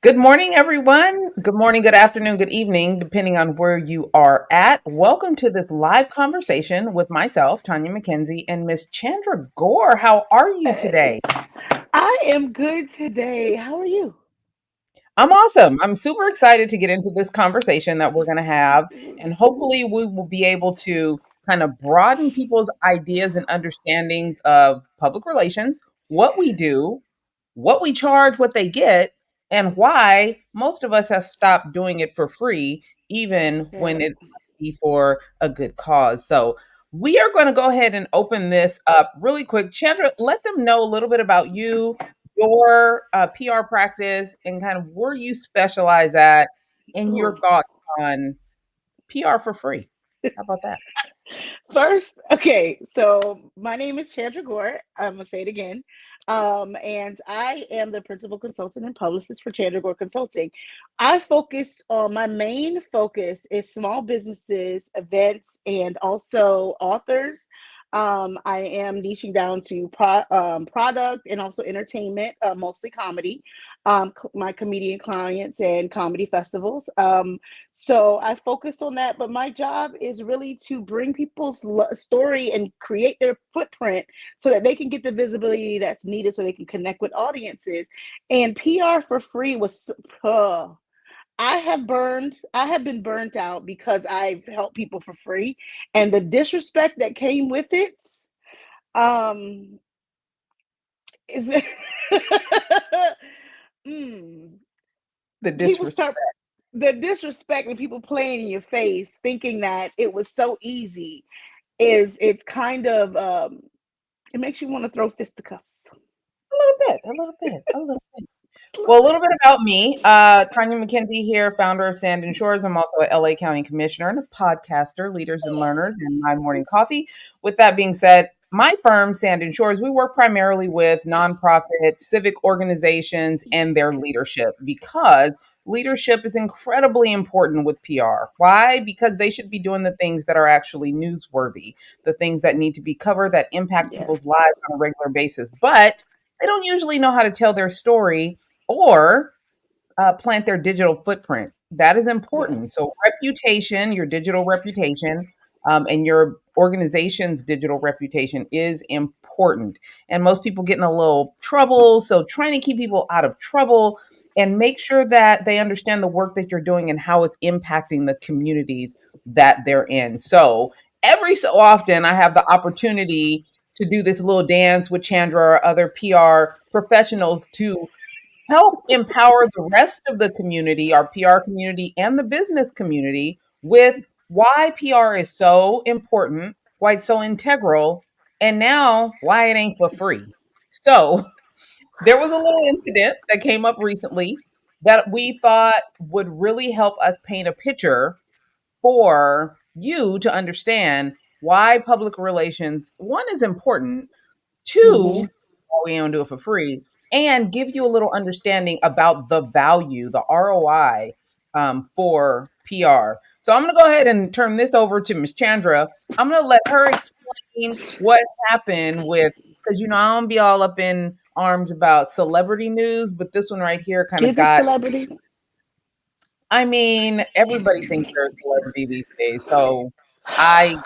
Good morning, everyone. Good morning, good afternoon, good evening, depending on where you are at. Welcome to this live conversation with myself, Tonya McKenzie, and Miss Chandra Gore. How are you today? Hey, I am good today. How are you? I'm awesome. I'm super excited to get into this conversation that we're going to have, and hopefully, we will be able to kind of broaden people's ideas and understandings of public relations, what we do, what we charge, what they get, and why most of us have stopped doing it for free, even when Yes. it might be for a good cause. So, we are going to go ahead and open this up really quick. Chandra, let them know a little bit about you, your PR practice, and kind of where you specialize at, and Oh. your thoughts on PR for free. How about that? First, okay, so my name is Chandra Gore. I'm gonna say it again. And I am the principal consultant and publicist for Chandra Gore Consulting. I focus on my main focus is small businesses, events, and also authors. I am niching down to product and also entertainment, mostly comedy. My comedian clients and comedy festivals. So I focus on that, but my job is really to bring people's story and create their footprint so that they can get the visibility that's needed so they can connect with audiences. And PR for free was, I have been burnt out because I've helped people for free, and the disrespect that came with it, um, is mm, The people disrespect. start the disrespect and people playing in your face thinking that it was so easy it's kind of it makes you want to throw fisticuffs. A little bit, a little bit, a little bit. Well, a little bit about me. Tanya McKenzie here, founder of Sand and Shores. I'm also a LA County Commissioner and a podcaster, Leaders and Learners, and My Morning Coffee. With that being said, my firm, Sand and Shores, we work primarily with nonprofit civic organizations and their leadership because leadership is incredibly important with PR. Why? Because they should be doing the things that are actually newsworthy, the things that need to be covered that impact Yes. people's lives on a regular basis. But they don't usually know how to tell their story or plant their digital footprint. That is Yes. important. So, reputation, your digital reputation, and your organization's digital reputation is important. And most people get in a little trouble. So, trying to keep people out of trouble and make sure that they understand the work that you're doing and how it's impacting the communities that they're in. So, every so often, I have the opportunity to do this little dance with Chandra or other PR professionals to help empower the rest of the community, our PR community and the business community with why PR is so important, why it's so integral, and now why it ain't for free. So there was a little incident that came up recently that we thought would really help us paint a picture for you to understand why public relations, one, is important. Mm-hmm. Two, well, we don't do it for free, and give you a little understanding about the value, the ROI for PR. So I'm going to go ahead and turn this over to Miss Chandra. I'm going to let her explain what happened with, because I don't be all up in arms about celebrity news, but this one right here kind of Is it got. celebrity? I mean, everybody thinks they're a celebrity these days, so I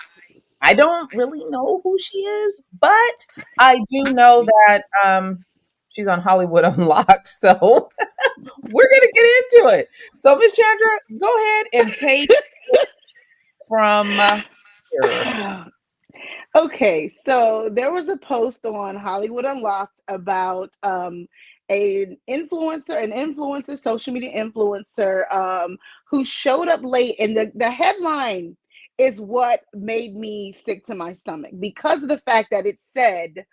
I don't really know who she is, but I do know that she's on Hollywood Unlocked. So we're gonna get into it. So Miss Chandra, go ahead and take it from here. Okay, so there was a post on Hollywood Unlocked about an influencer, social media influencer, who showed up late, and the headline is what made me sick to my stomach because of the fact that it said,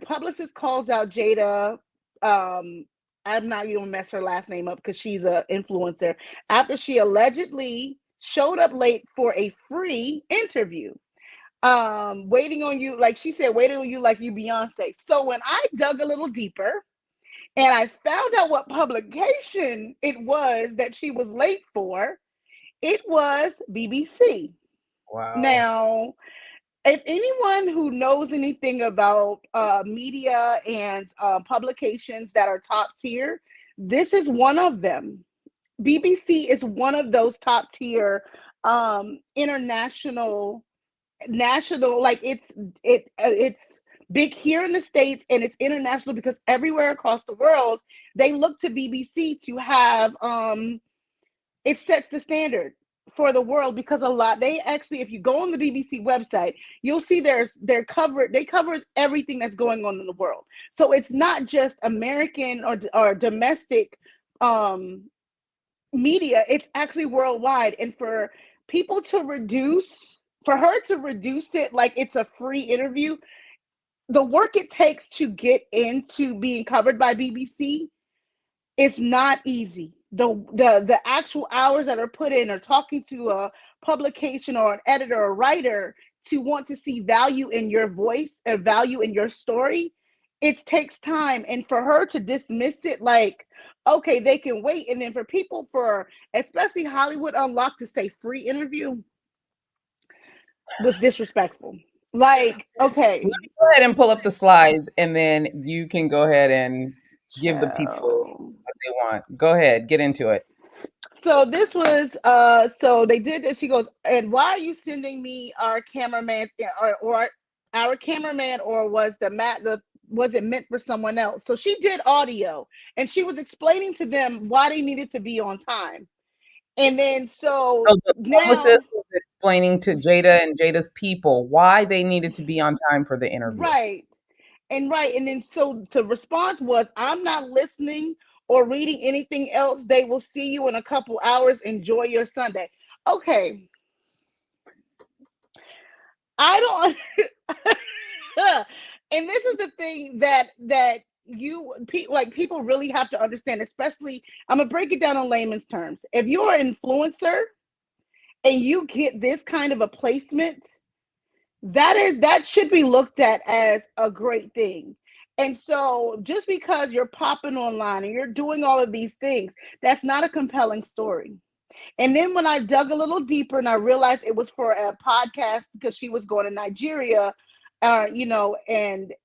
publicist calls out Jada. Um, I'm not gonna mess her last name up because she's an influencer after she allegedly showed up late for a free interview, waiting on you, like she said, waiting on you like you Beyonce. So when I dug a little deeper and I found out what publication it was that she was late for, it was BBC. Wow. Now, if anyone who knows anything about media and publications that are top tier, This is one of them. BBC is one of those top tier international national, like it's big here in the States, and it's international because everywhere across the world they look to BBC to have it sets the standard for the world, because a lot, they actually, if you go on the BBC website, you'll see they're covered, they cover everything that's going on in the world. So it's not just American or domestic um media, it's actually worldwide. And for people to reduce, for her to reduce it like it's a free interview, the work it takes to get into being covered by BBC, it's not easy. The actual hours that are put in, or talking to a publication or an editor or writer to want to see value in your voice and value in your story, it takes time. And for her to dismiss it like, okay, they can wait, and then for people, for especially Hollywood Unlocked, to say free interview was disrespectful. Like, okay, Let me go ahead and pull up the slides, and then you can go ahead and give the people child. what they want. Go ahead, get into it. So this was so they did this. She goes, and why are you sending me our cameraman, or our cameraman, or was was it meant for someone else? So she did audio, and she was explaining to them why they needed to be on time. And then so So the now, publicist was explaining to Jada and Jada's people why they needed to be on time for the interview. right. And then so the response was, I'm not listening or reading anything else. They will see you in a couple hours. Enjoy your Sunday. Okay. I don't and this is the thing that like people really have to understand, especially, I'm gonna break it down in layman's terms. If you're an influencer and you get this kind of a placement, that should be looked at as a great thing. And so just because you're popping online and you're doing all of these things, that's not a compelling story. And then when I dug a little deeper and I realized it was for a podcast, because she was going to Nigeria, and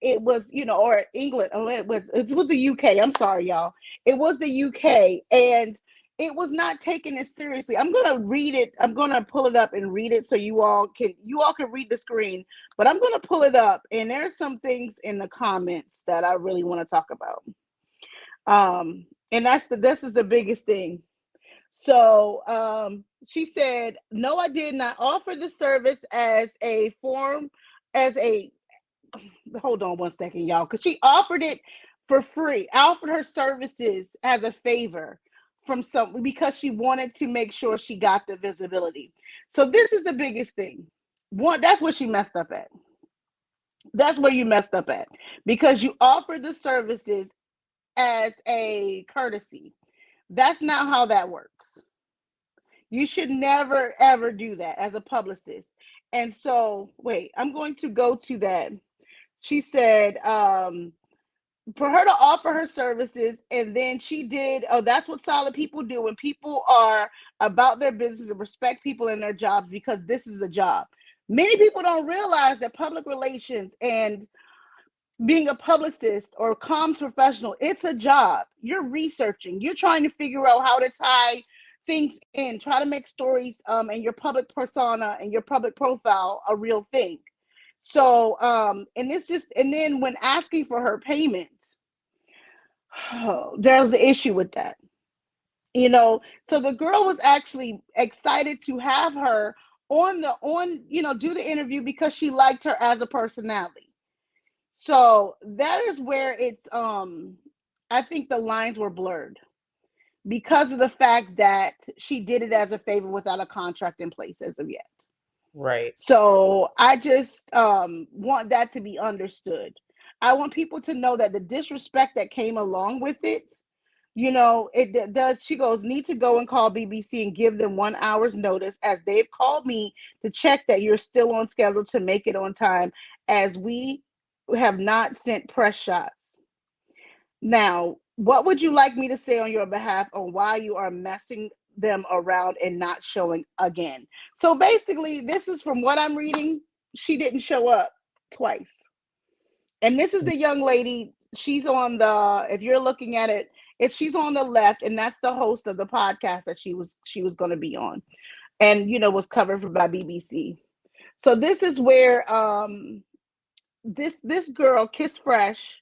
it was, or England, it was the UK. I'm sorry, y'all. It was the UK, and it was not taken as seriously. I'm gonna read it. I'm gonna pull it up and read it so you all can read the screen. But I'm gonna pull it up, and there's some things in the comments that I really want to talk about. And this is the biggest thing. So she said, no, I did not offer the service as a form, as a, hold on one second, y'all, because she offered it for free. I offered her services as a favor from some, because she wanted to make sure she got the visibility. So this is the biggest thing. One, that's where she messed up at. That's where you messed up at, because you offered the services as a courtesy. That's not how that works. You should never ever do that as a publicist. And so, wait, I'm going to go to that. She said, for her to offer her services, and then she did, oh, that's what solid people do, when people are about their business and respect people in their jobs, because this is a job. Many people don't realize that public relations and being a publicist or comms professional, it's a job. You're researching, you're trying to figure out how to tie things in, try to make stories and your public persona and your public profile a real thing. So and then when asking for her payment, there's an issue with that. So the girl was actually excited to have her do the interview because she liked her as a personality. So that is where it's I think the lines were blurred, because of the fact that she did it as a favor without a contract in place as of yet. Right. So I just want that to be understood. I want people to know that the disrespect that came along with it, it does. She goes, need to go and call BBC and give them 1 hour's notice, as they've called me to check that you're still on schedule to make it on time, as we have not sent press shots. Now, what would you like me to say on your behalf on why you are messing them around and not showing again? So basically, this is from what I'm reading. She didn't show up twice. And this is the young lady. She's on if you're looking at it, She's on the left, and that's the host of the podcast that she was going to be on, and was covered by BBC. So this is where this girl Kiss Fresh,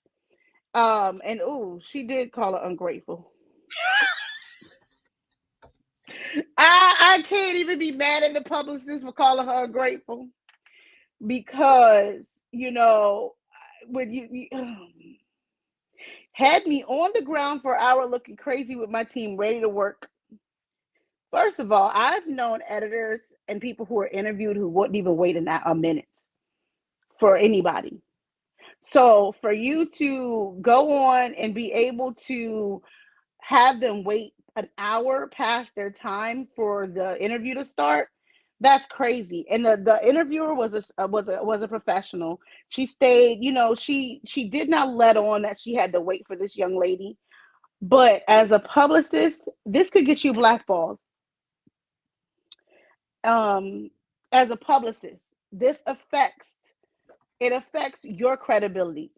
and ooh, she did call her ungrateful. I can't even be mad at the publicist for calling her ungrateful, because you know when you had me on the ground for an hour looking crazy with my team ready to work. First of all, I've known editors and people who were interviewed who wouldn't even wait a minute for anybody. So for you to go on and be able to have them wait an hour past their time for the interview to start, that's crazy. And the interviewer was a professional. She stayed, she did not let on that she had to wait for this young lady. But as a publicist, this could get you blackballed. um as a publicist, this affects your credibility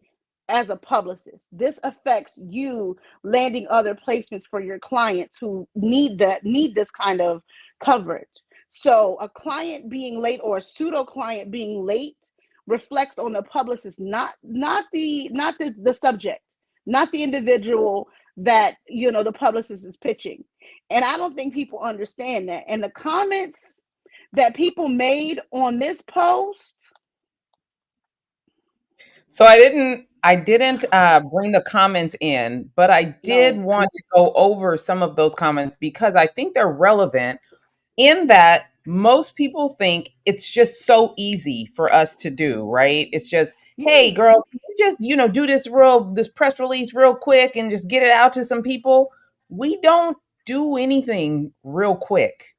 as a publicist. This affects you landing other placements for your clients who need this kind of coverage. So a client being late, or a pseudo client being late, reflects on the publicist, not the subject, not the individual that the publicist is pitching. And I don't think people understand that. And the comments that people made on this post. So I didn't bring the comments in, but I did No. want to go over some of those comments because I think they're relevant in that most people think it's just so easy for us to do, right? It's just, hey Yeah. girl, can you just, do this press release real quick and just get it out to some people. We don't do anything real quick.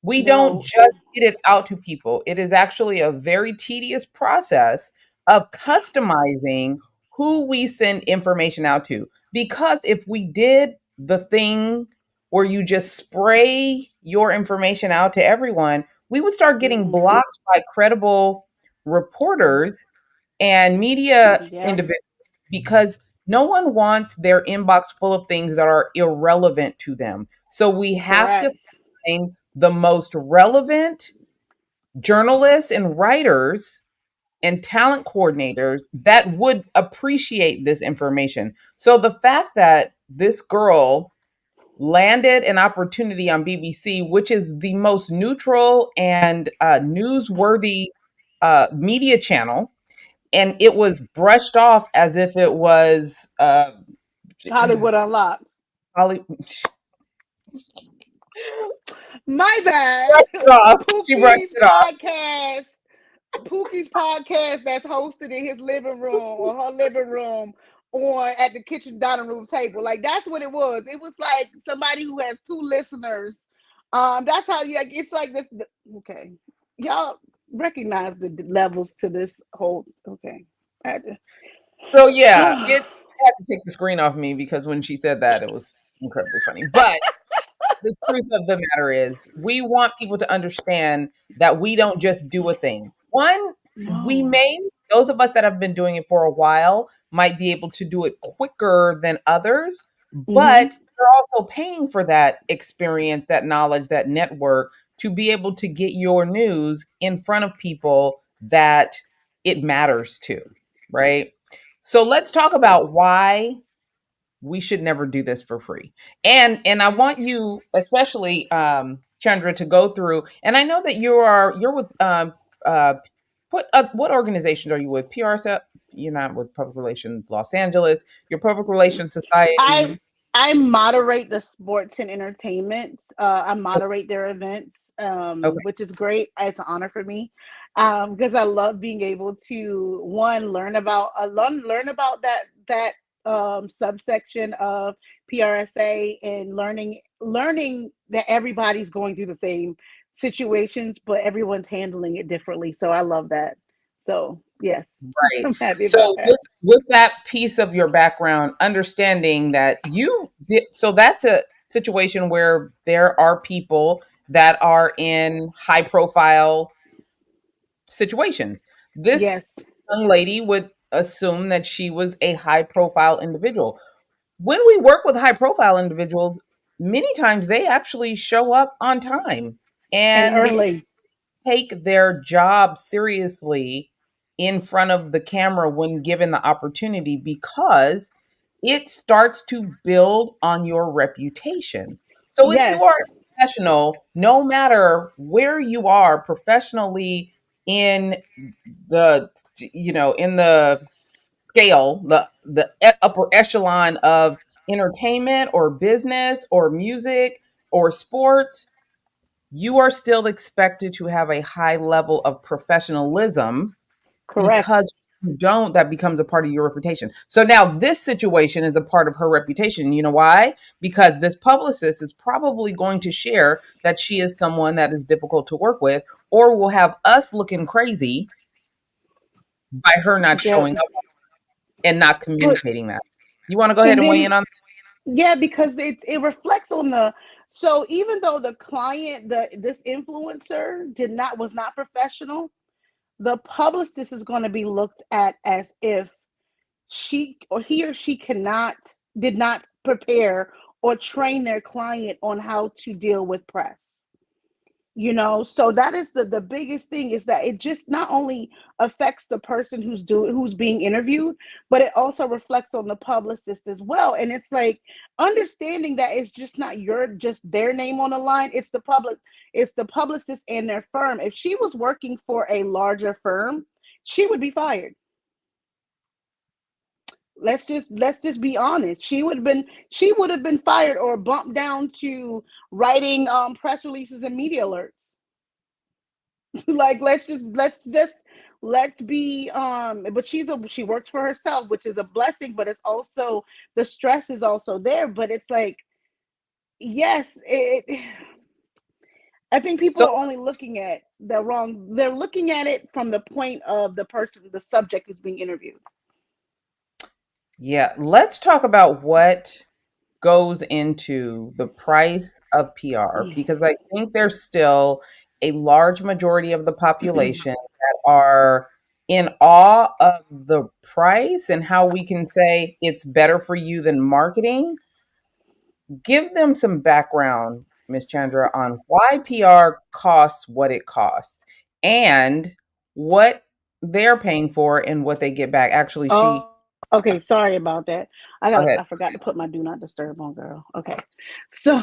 We don't No. just get it out to people. It is actually a very tedious process of customizing who we send information out to. Because if we did the thing where you just spray your information out to everyone, we would start getting Mm-mm. blocked by credible reporters and media Yep. individuals because no one wants their inbox full of things that are irrelevant to them. So we have to Correct. find the most relevant journalists and writers and talent coordinators that would appreciate this information. So the fact that this girl landed an opportunity on BBC, which is the most neutral and newsworthy media channel, and it was brushed off as if it was Hollywood Unlocked. Holly. My bad. Brushed it off. She brushed Pookie's it off. podcast. Pookie's podcast that's hosted in his living room or her living room, on at the kitchen dining room table. Like, that's what it was. It was like somebody who has two listeners. That's how you. Like, it's like this. Okay, y'all recognize the levels to this whole. Okay, I had So yeah, to. it had to take the screen off me because when she said that, it was incredibly funny. But the truth of the matter is, we want people to understand that we don't just do a thing. One, we No. may, those of us that have been doing it for a while, might be able to do it quicker than others, Mm-hmm. but you're also paying for that experience, that knowledge, that network to be able to get your news in front of people that it matters to, right? So let's talk about why we should never do this for free. And I want you, especially Chandra, to go through. And I know that you're with uh what organization are you with? PRS. You're not with Public Relations Los Angeles. Your Public Relations I Society. I moderate the sports and entertainment. I moderate their events, Okay. which is great. It's an honor for me, because I love being able to, one, learn about that subsection of PRSA, and learning that everybody's going through the same situations, but everyone's handling it differently. So I love that. So yes, Right. I'm happy about So that. with that piece of your background, understanding that you did, so that's a situation where there are people that are in high profile situations. This Yes. young lady would assume that she was a high profile individual. when we work with high profile individuals, many times they actually show up on time And and early. take their job seriously in front of the camera when given the opportunity, because it starts to build on your reputation. So if you Yes, are a professional, no matter where you are professionally in the, in the scale, the upper echelon of entertainment or business or music or sports, you are still expected to have a high level of professionalism, correct. because if you don't, that becomes a part of your reputation. So now this situation is a part of her reputation. You know why? Because this publicist is probably going to share that she is someone that is difficult to work with, or will have us looking crazy by her not Yeah. showing up and not But communicating that. You want to go ahead and and weigh then in on? yeah, because it reflects on the so even though the client, this influencer was not professional, the publicist is going to be looked at as if she or he or she cannot did not prepare or train their client on how to deal with press. So that is the biggest thing, is that it just not only affects the person who's being interviewed, but it also reflects on the publicist as well. And it's like understanding that it's just not just their name on the line, it's the publicist and their firm. If she was working for a larger firm, she would be fired. Let's just be honest. She would have been fired or bumped down to writing press releases and media alerts. Like let's be but she works for herself, which is a blessing, but it's also the stress is also there. But it's like, yes, I think people So are only looking at the wrong they're looking at it from the point of the subject who's being interviewed. yeah, let's talk about what goes into the price of PR, because I think there's still a large majority of the population that are in awe of the price and how we can say it's better for you than marketing. Give them some background, Miss Chandra, on why PR costs what it costs and what they're paying for and what they get back. Actually, she, Oh, okay. Sorry about that. go ahead. I forgot to put my do not disturb on, girl. Okay. So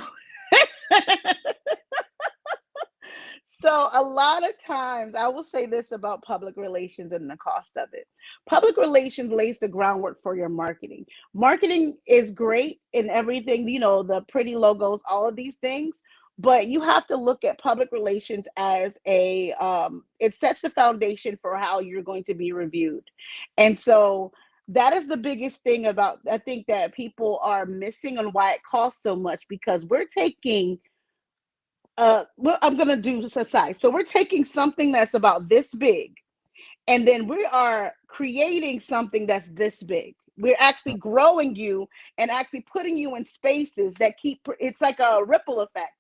so a lot of times I will say this about public relations and the cost of it. Public relations lays the groundwork for your marketing. Marketing is great in everything, the pretty logos, all of these things, but you have to look at public relations as it sets the foundation for how you're going to be reviewed. And so that is the biggest thing about, I think, that people are missing on why it costs so much, because we're taking well, I'm gonna do a size. So we're taking something that's about this big, and then we are creating something that's this big. We're actually growing you and actually putting you in spaces that it's like a ripple effect.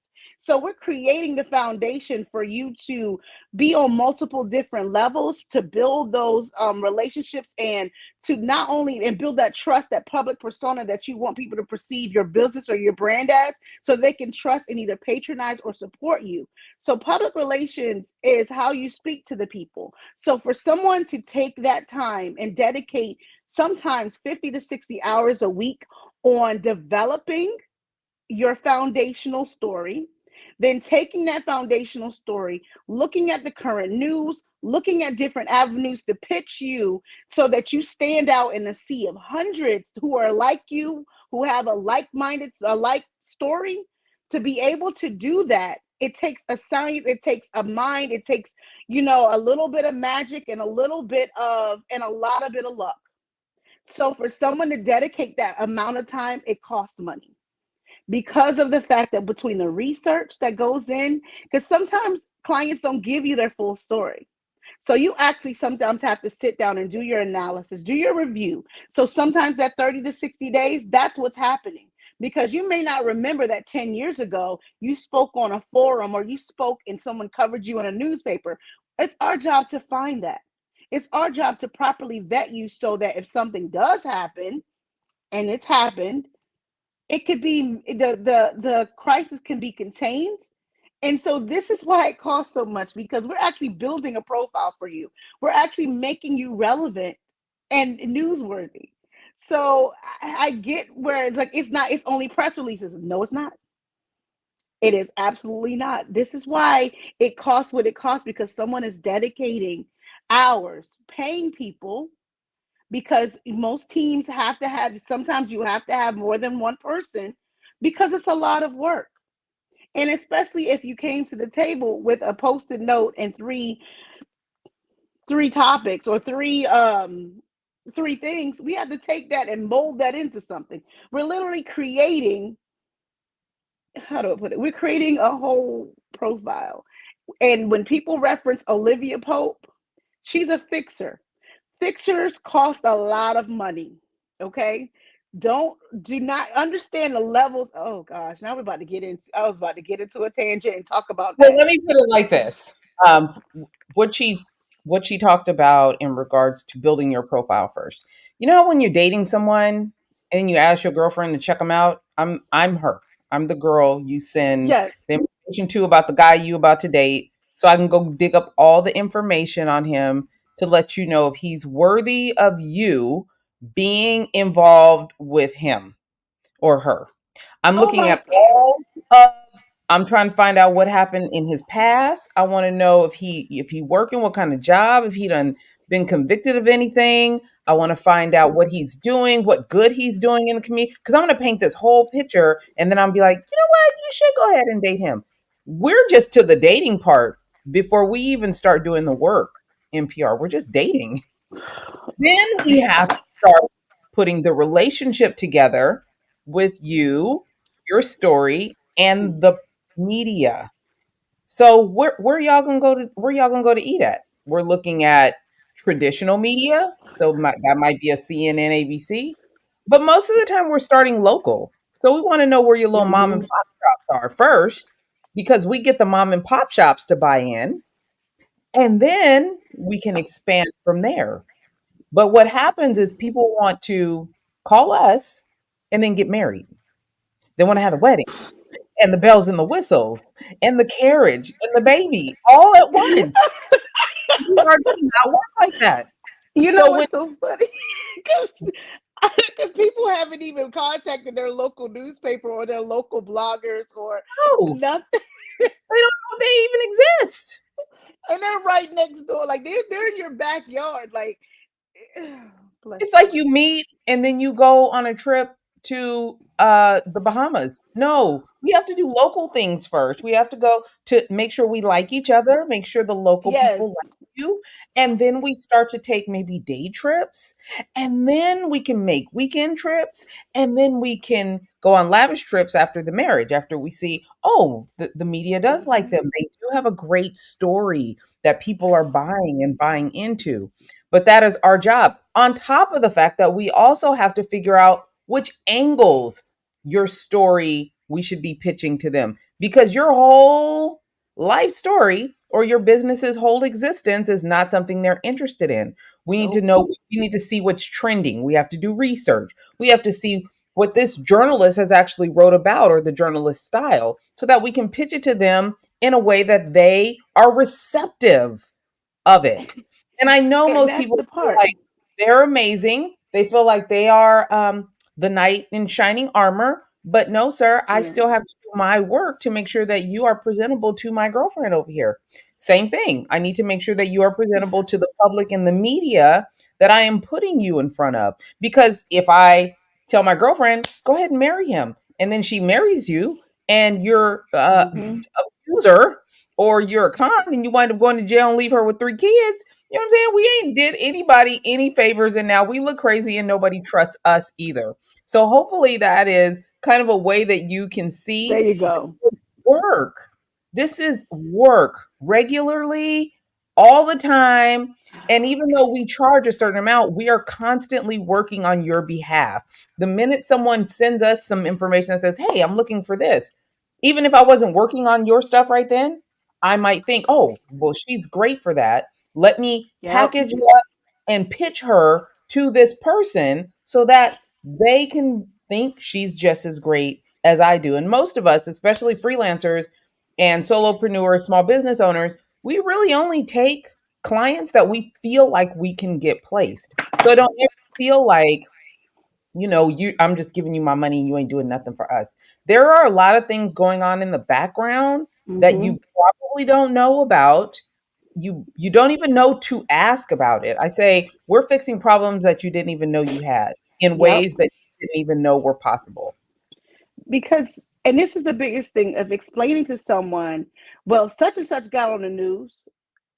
So we're creating the foundation for you to be on multiple different levels, to build those relationships, and to not only and build that trust, that public persona that you want people to perceive your business or your brand as, so they can trust and either patronize or support you. So public relations is how you speak to the people. So for someone to take that time and dedicate sometimes 50 to 60 hours a week on developing your foundational story, then taking that foundational story, looking at the current news, looking at different avenues to pitch you so that you stand out in a sea of hundreds who are like you, who have a like story. To be able to do that, it takes a science, it takes a mind, it takes, a little bit of magic and a lot of bit of luck. So for someone to dedicate that amount of time, it costs money, because of the fact that between the research that goes in, because sometimes clients don't give you their full story. So you actually sometimes have to sit down and do your analysis, do your review. So sometimes that 30 to 60 days, that's what's happening. Because you may not remember that 10 years ago you spoke on a forum or you spoke and someone covered you in a newspaper. It's our job to find that. It's our job to properly vet you so that if something does happen, and it's happened, it could be the crisis can be contained. And so this is why it costs so much, because we're actually building a profile for you. We're actually making you relevant and newsworthy. So I get where it's like it's only press releases. No, it's not. It is absolutely not. This is why it costs what it costs, because someone is dedicating hours, paying people, because most teams have to have, sometimes you have to have more than one person because it's a lot of work. And especially if you came to the table with a post-it note and three topics or three things, we have to take that and mold that into something. We're literally creating, how do I put it? We're creating a whole profile. And when people reference Olivia Pope, she's a fixer. Fixers cost a lot of money. Okay. Do not understand the levels. Oh gosh, now we're about to get into, I was about to get into a tangent and talk about Well, that. let me put it like this. Um, what she's what she talked about in regards to building your profile first. You know how when you're dating someone and you ask your girlfriend to check them out? I'm her. I'm the girl you send Yes. the information to about the guy you about to date, so I can go dig up all the information on him to let you know if he's worthy of you being involved with him or her. I'm Oh looking my. at all of I'm trying to find out what happened in his past. I want to know if he working, what kind of job, if he done been convicted of anything. I want to find out what he's doing, what good he's doing in the community. Because I'm going to paint this whole picture, and then I'll be like, you know what? You should go ahead and date him. We're just to the dating part before we even start doing the work in PR. We're just dating. Then we have to start putting the relationship together with you, your story, and the media. So where y'all gonna go to eat at? We're looking at traditional media, so that might be a CNN, ABC, but most of the time we're starting local. So we want to know where your little mom and Mm-hmm. pop shops are first, because we get the mom and pop shops to buy in, and then we can expand from there. But what happens is people want to call us and then get married. They want to have the wedding and the bells and the whistles and the carriage and the baby all at once. PR does not work like that. You know So when what's so funny? Because people haven't even contacted their local newspaper or their local bloggers or no, nothing, they don't know they even exist. and they're right next door. Like they're in your backyard. Like, bless It's you. like you meet and then you go on a trip to the Bahamas. No, we have to do local things first. We have to go to make sure we like each other, make sure the local Yes. people like you, and then we start to take maybe day trips, and then we can make weekend trips, and then we can go on lavish trips after the marriage, after we see, oh, the media does like Mm-hmm. them. They do have a great story that people are buying and buying into. But that is our job. On top of the fact that we also have to figure out which angles your story we should be pitching to them, because your whole life story or your business's whole existence is not something they're interested in. We need to Nope. know, we need to see what's trending. We have to do research. We have to see what this journalist has actually wrote about, or the journalist style, so that we can pitch it to them in a way that they are receptive of it. And I know And most that's people the feel part. like they're amazing. They feel like they are the knight in shining armor. But no, sir, I Yeah. still have to do my work to make sure that you are presentable to my girlfriend over here. Same thing. I need to make sure that you are presentable to the public and the media that I am putting you in front of. Because if I tell my girlfriend, go ahead and marry him, and then she marries you, and you're Mm-hmm. a user, or you're a con and you wind up going to jail and leave her with 3 kids, you know what I'm saying? We ain't did anybody any favors, and now we look crazy and nobody trusts us either. So hopefully that is kind of a way that you can There see you go. work. This is work regularly, all the time. And even though we charge a certain amount, we are constantly working on your behalf. The minute someone sends us some information that says, hey, I'm looking for this, even if I wasn't working on your stuff right then, I might think, oh, well, she's great for that. Let me Yep. package her up and pitch her to this person so that they can think she's just as great as I do. And most of us, especially freelancers and solopreneurs, small business owners, we really only take clients that we feel like we can get placed. So I don't ever feel like, you I'm just giving you my money and you ain't doing nothing for us. There are a lot of things going on in the background that Mm-hmm. you probably don't know about. You don't even know to ask about it. I say we're fixing problems that you didn't even know you had in Yep. ways that you didn't even know were possible. Because, and this is the biggest thing of explaining to someone, well, such and such got on the news,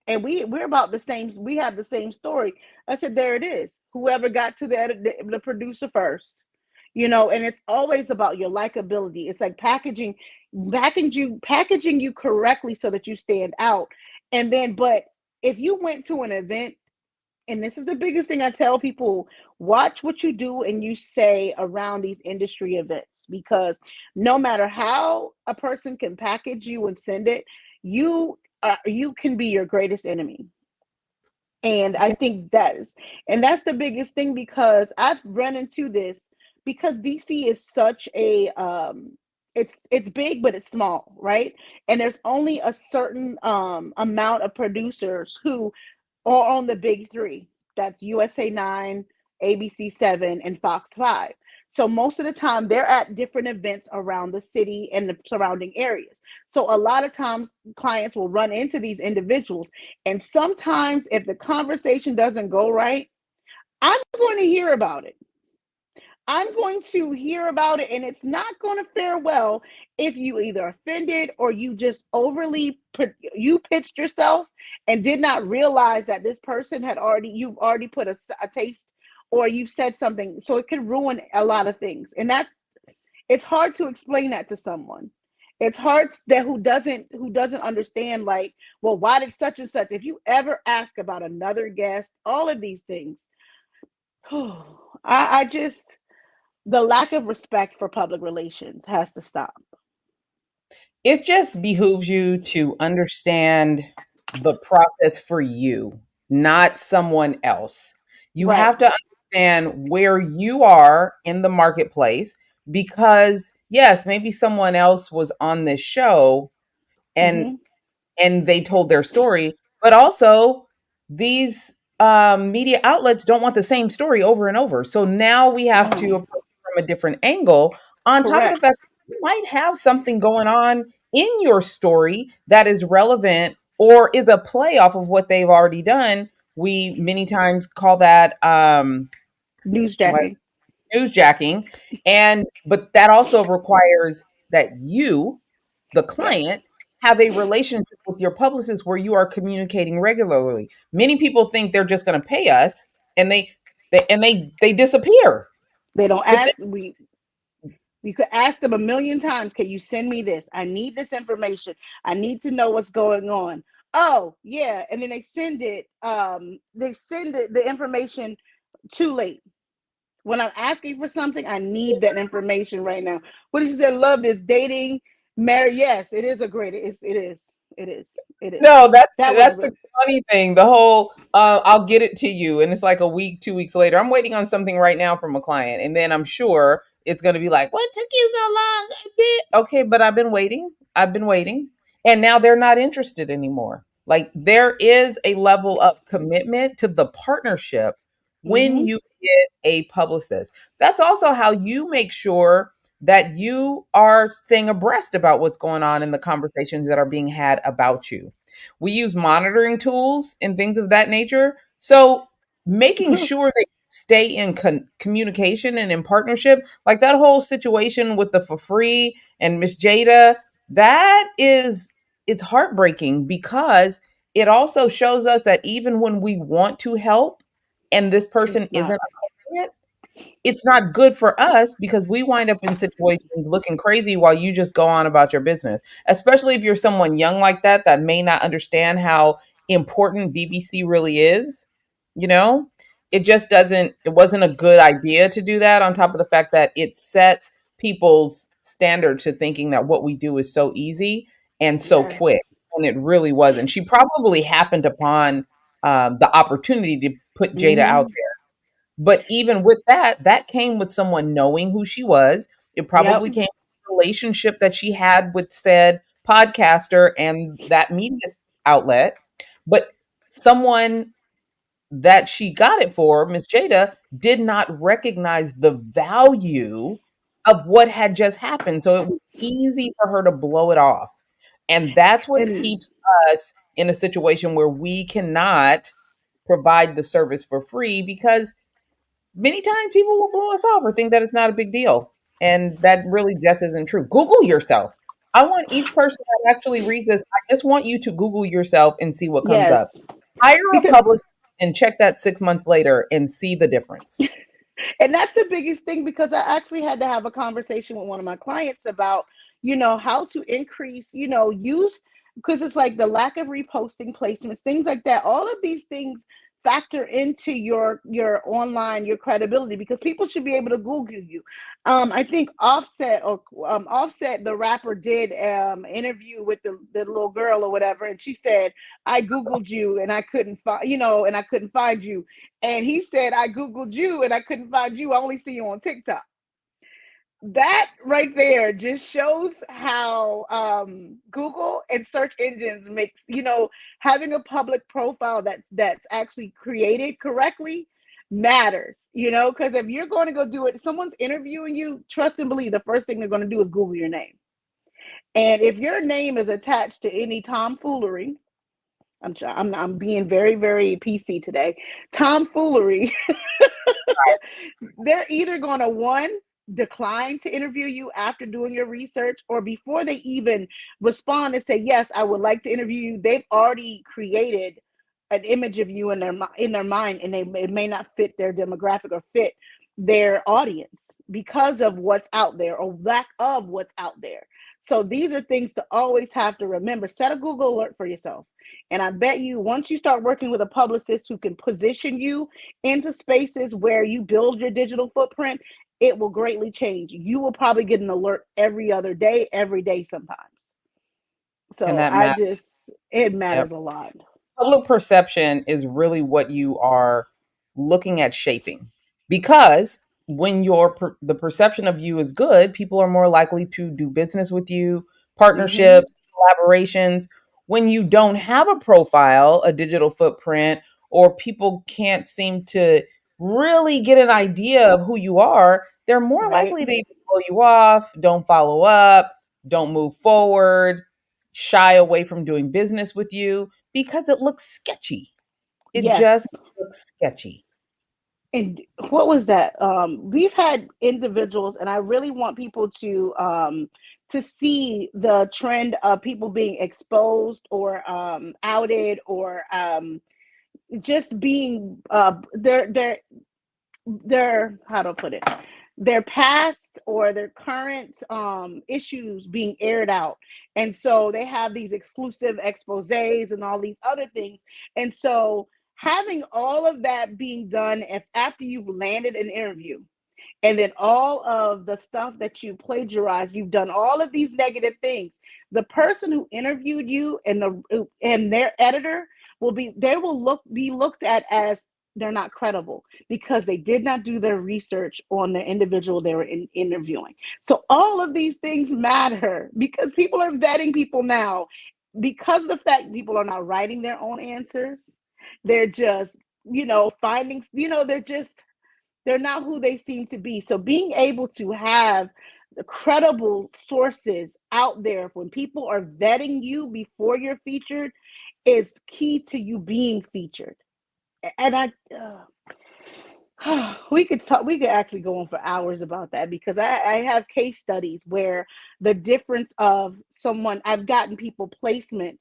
and we're about the same. We have the same story. I said, there it is. Whoever got to the producer first, and it's always about your likability. It's like packaging you correctly so that you stand out. And then, but if you went to an event, and this is the biggest thing I tell people, watch what you do and you say around these industry events, because no matter how a person can package you and send it, you can be your greatest enemy. And I Yeah. think that's the biggest thing, because I've run into this, because DC is such a it's big but it's small, right? And there's only a certain amount of producers who are on the big three. That's USA 9, ABC 7, and Fox 5. So most of the time they're at different events around the city and the surrounding areas. So a lot of times clients will run into these individuals, and sometimes if the conversation doesn't go right, I'm going to hear about it. I'm going to hear about it, and it's not going to fare well if you either offended or you just you pitched yourself and did not realize that this person you've already put a taste, or you've said something, so it can ruin a lot of things. And it's hard to explain that to someone. It's hard that who doesn't understand, like, well, why did such and such? If you ever ask about another guest, all of these things, I just, the lack of respect for public relations has to stop. It just behooves you to understand the process for you, not someone else. You Right. have to understand where you are in the marketplace because, yes, maybe someone else was on this show and Mm-hmm. they told their story, but also these media outlets don't want the same story over and over. So now we have to No. approach it from a different angle, on top of the Correct. fact that you might have something going on in your story that is relevant or is a play off of what they've already done. We many times call that what Newsjacking. newsjacking. And but that also requires that you, the Yes. client, have a relationship with your publicist where you are communicating regularly. Many people think they're just going to pay us and they disappear. They don't But then, ask. We could ask them a million times, can you send me this? I need this information. I need to know what's going on. Oh, yeah. And then they send the information too late. When I'm asking for something, I need that information right now. What did you say? Love is dating, marry. Yes, it is a great. It is. It is. no, That was that's the really. funny thing. The whole I'll get it to you, and it's like a week, 2 weeks later. I'm waiting on something right now from a client, and then I'm sure it's going to be like, "What took you so long?" Okay, but I've been waiting. I've been waiting, and now they're not interested anymore. Like there is a level of commitment to the partnership when Mm-hmm. you get a publicist. That's also how you make sure that you are staying abreast about what's going on in the conversations that are being had about you. We use monitoring tools and things of that nature. So making sure that you stay in communication and in partnership, like that whole situation with the for free and Miss Jada, that is, it's heartbreaking because it also shows us that even when we want to help and this It's person isn't not. appropriate, it's not good for us because we wind up in situations looking crazy while you just go on about your business. Especially if you're someone young like that may not understand how important BBC really is, you know? It wasn't a good idea to do that on top of the fact that it sets people's standard to thinking that what we do is so easy and so Yes. quick. And it really wasn't. She probably happened upon the opportunity to put Jada out Mm-hmm. there, But even with that, that came with someone knowing who she was. It Yep. probably came with a relationship that she had with said podcaster and that media outlet. But someone that she got it for, Miss Jada, did not recognize the value of what had just happened. So it was easy for her to blow it off. And that's what And keeps us in a situation where we cannot provide the service for free because many times people will blow us off or think that it's not a big deal. And that really just isn't true. Google yourself. I want each person that actually reads this, I just want you to Google yourself and see what comes yes, up. Hire a because publicist and check that 6 months later and see the difference. and that's the biggest thing, because I actually had to have a conversation with one of my clients about, how to increase, use, because it's like the lack of reposting placements, things like that. All of these things factor into your online, your credibility, because people should be able to Google you. I think Offset, the rapper, did interview with the little girl or whatever, and she said, I Googled you and I couldn't find, and I couldn't find you. And he said, I Googled you and I couldn't find you. I only see you on TikTok. That right there just shows how Google and search engines makes, having a public profile that's actually created correctly matters, because if you're going to go do it, someone's interviewing you, trust and believe the first thing they're going to do is Google your name. And if your name is attached to any tomfoolery, I'm being very, very PC today. Tomfoolery, they're either going to, one, decline to interview you after doing your research, or before they even respond and say, yes, I would like to interview you, they've already created an image of you in their mind, and it may not fit their demographic or fit their audience because of what's out there or lack of what's out there. So these are things to always have to remember. Set a Google alert for yourself. And I bet you, once you start working with a publicist who can position you into spaces where you build your digital footprint, it will greatly change. You will probably get an alert every other day, every day sometimes. And So that matters. it matters a lot. Public perception is really what you are looking at shaping, because when the perception of you is good, people are more likely to do business with you, Mm-hmm. partnerships, collaborations. When you don't have a profile, a digital footprint, or people can't seem to really get an idea of who you are, they're more Right. likely to either blow you off, don't follow up, don't move forward, shy away from doing business with you because it looks sketchy. It Yes. just looks sketchy. And what was that? We've had individuals, and I really want people to see the trend of people being exposed or outed, or just being their how to put it, their past or their current issues being aired out. And so they have these exclusive exposés and all these other things. And so having all of that being done, if after you've landed an interview, and then all of the stuff that you plagiarized, you've done all of these negative things, the person who interviewed you and their editor will be looked at as they're not credible, because they did not do their research on the individual they were interviewing. So all of these things matter, because people are vetting people now, because of the fact people are not writing their own answers. They're just, finding, they're not who they seem to be. So being able to have the credible sources out there when people are vetting you before you're featured is key to you being featured. And we could actually go on for hours about that, because I have case studies where the difference of someone, I've gotten people placements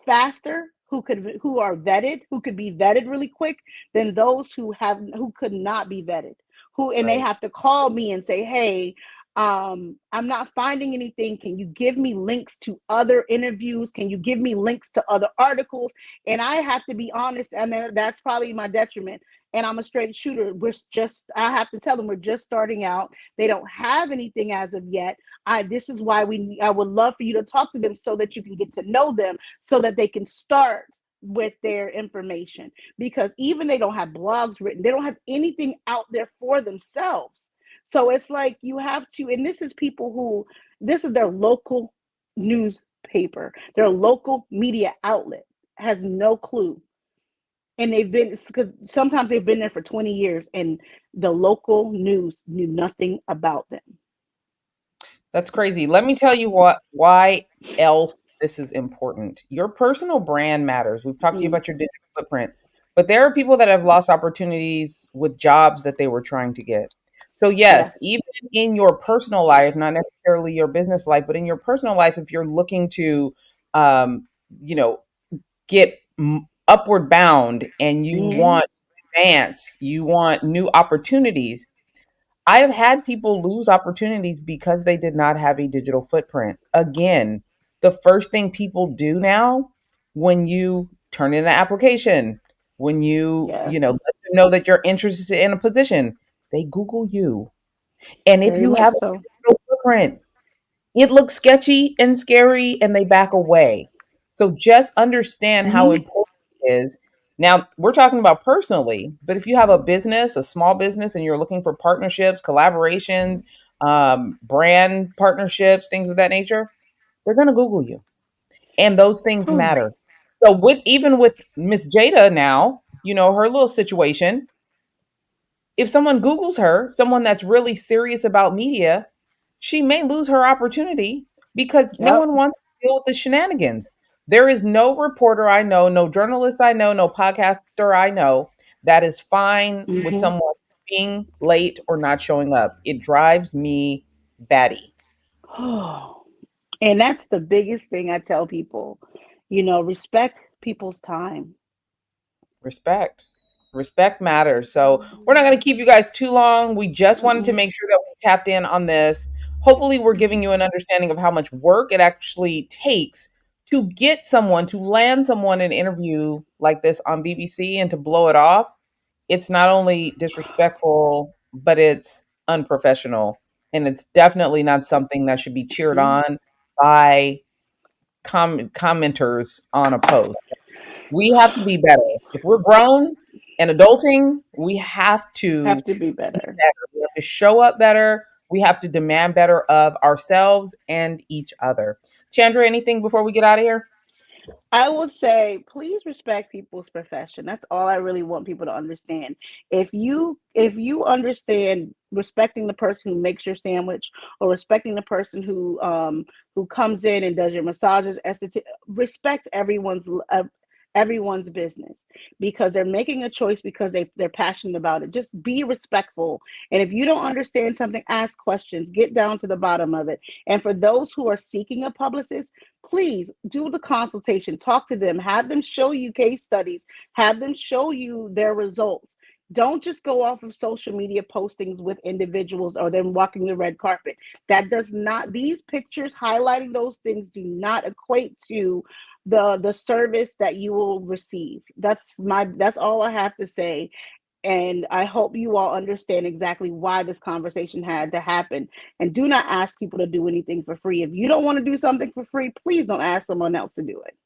faster, who are vetted, who could be vetted really quick, than those who could not be vetted, who, and they Right. have to call me and say, hey, I'm not finding anything, can you give me links to other interviews, can you give me links to other articles? And I have to be honest, and that's probably my detriment, and I'm a straight shooter. I have to tell them we're just starting out, they don't have anything as of yet. This is why I would love for you to talk to them, so that you can get to know them, so that they can start with their information, because even they don't have blogs written, they don't have anything out there for themselves. So it's like you have to, and this is people who, this is their local newspaper, their local media outlet has no clue. And they've been, because sometimes they've been there for 20 years and the local news knew nothing about them. That's crazy. Let me tell you why else this is important. Your personal brand matters. We've talked to you Mm, about your digital footprint, but there are people that have lost opportunities with jobs that they were trying to get. So yes, yes. even in your personal life, not necessarily your business life, but in your personal life, if you're looking to, um, you know, get upward bound and you Mm-hmm. want to advance, you want new opportunities, I have had people lose opportunities because they did not have a digital footprint. Again, the first thing people do now when you turn in an application, when Yes. let them know that you're interested in a position, they Google you. And if Very you much have a so. digital footprint, it looks sketchy and scary and they back away. So just understand how Mm-hmm. important it is. Now, we're talking about personally, but if you have a business, a small business, and you're looking for partnerships, collaborations, brand partnerships, things of that nature, they're going to Google you. And those things matter. So even with Miss Jada now, her little situation, if someone Googles her, someone that's really serious about media, she may lose her opportunity because no Yep. one wants to deal with the shenanigans. There is no reporter I know, no journalist I know, no podcaster I know that is fine with Mm-hmm. someone being late or not showing up. It drives me batty. And that's the biggest thing I tell people. Respect people's time. Respect. Respect matters. So we're not going to keep you guys too long. We just wanted to Mm-mm. make sure that we tapped in on this. Hopefully, we're giving you an understanding of how much work it actually takes to get someone, to land someone an interview like this on BBC and to blow it off. It's not only disrespectful, but it's unprofessional. And it's definitely not something that should be cheered Mm-mm. on by commenters on a post. We have to be better. If we're grown and adulting, we have Have to to be be better. better. We have to show up better. We have to demand better of ourselves and each other. Chandra, anything before we get out of here? I would say please respect people's profession. That's all I really want people to understand. If you understand respecting the person who makes your sandwich, or respecting the person who comes in and does your massages, respect everyone's business, because they're making a choice because they're passionate about it. Just be respectful. And if you don't understand something, ask questions, get down to the bottom of it. And for those who are seeking a publicist, please do the consultation, talk to them, have them show you case studies, have them show you their results. Don't just go off of social media postings with individuals or them walking the red carpet. That does not, these pictures highlighting those things do not equate to the service that you will receive. That's all I have to say. And I hope you all understand exactly why this conversation had to happen. And do not ask people to do anything for free. If you don't want to do something for free, please don't ask someone else to do it.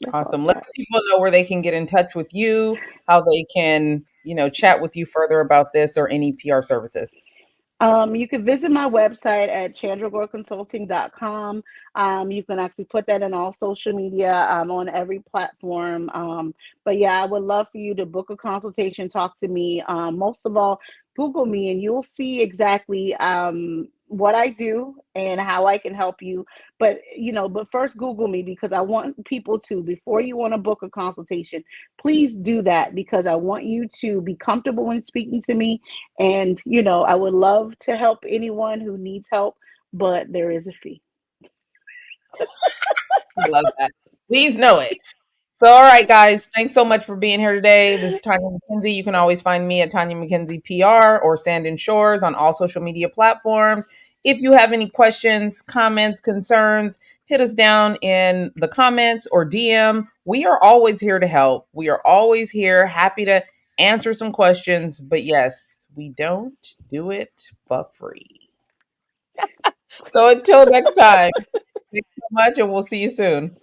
That's all Awesome. I Let got. people know where they can get in touch with you, how they can, chat with you further about this or any PR services. You can visit my website at chandragoreconsulting.com. You can actually put that in all social media, on every platform. But yeah, I would love for you to book a consultation, talk to me. Most of all, Google me and you'll see exactly what I do and how I can help you. But first Google me, because I want people to, before you want to book a consultation, please do that, because I want you to be comfortable when speaking to me. And, I would love to help anyone who needs help, but there is a fee. I love that. Please know it. So, all right, guys, thanks so much for being here today. This is Tanya McKenzie. You can always find me at Tanya McKenzie PR or Sand and Shores on all social media platforms. If you have any questions, comments, concerns, hit us down in the comments or DM. We are always here to help. We are always here, happy to answer some questions. But yes, we don't do it for free. So until next time, thanks so much, and we'll see you soon.